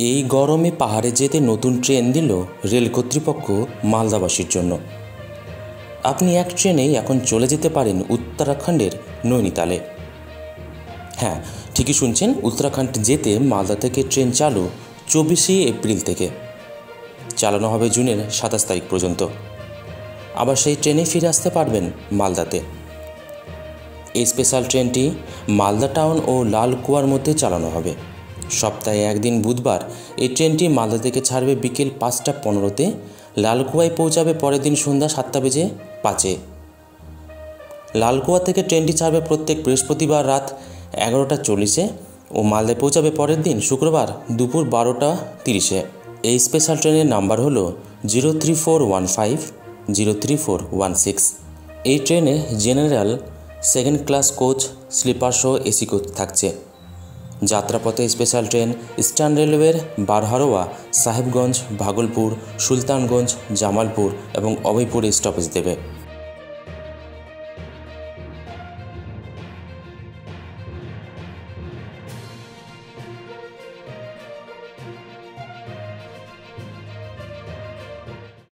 এই গরমে পাহাড়ে যেতে নতুন ট্রেন দিল রেল কর্তৃপক্ষ মালদাবাসীর জন্য। আপনি এক ট্রেনেই এখন চলে যেতে পারেন উত্তরাখণ্ডের নৈনিতালে। হ্যাঁ, ঠিকই শুনছেন, উত্তরাখণ্ড যেতে মালদা থেকে ট্রেন চালু 24 এপ্রিল থেকে। চালানো হবে জুনের 27 তারিখ পর্যন্ত। আবার সেই ট্রেনে ফিরে আসতে পারবেন মালদাতে। এই স্পেশাল ট্রেনটি মালদা টাউন ও লালকুয়ার মধ্যে চালানো হবে। সপ্তাহে একদিন বুধবার এই ট্রেনটি মালদা থেকে ছাড়বে বিকেল 5:15-তে, লালকুয়ায় পৌঁছাবে পরের দিন সন্ধ্যা 7:05। লালকুয়া থেকে ট্রেনটি ছাড়বে প্রত্যেক বৃহস্পতিবার রাত 11:40 ও মালদায় পৌঁছাবে পরের দিন শুক্রবার দুপুর 12:30। এই স্পেশাল ট্রেনের নাম্বার হলো 03415 03416। এই ট্রেনে general, second class coach, sleeper সহ এসি কোচ থাকছে। যাত্রাপথে স্পেশাল ট্রেন ইস্টার্ন রেলওয়ের বারহারোয়া, সাহেবগঞ্জ, ভাগলপুর, সুলতানগঞ্জ, জামালপুর এবং অভয়পুরে স্টপেজ দেবে।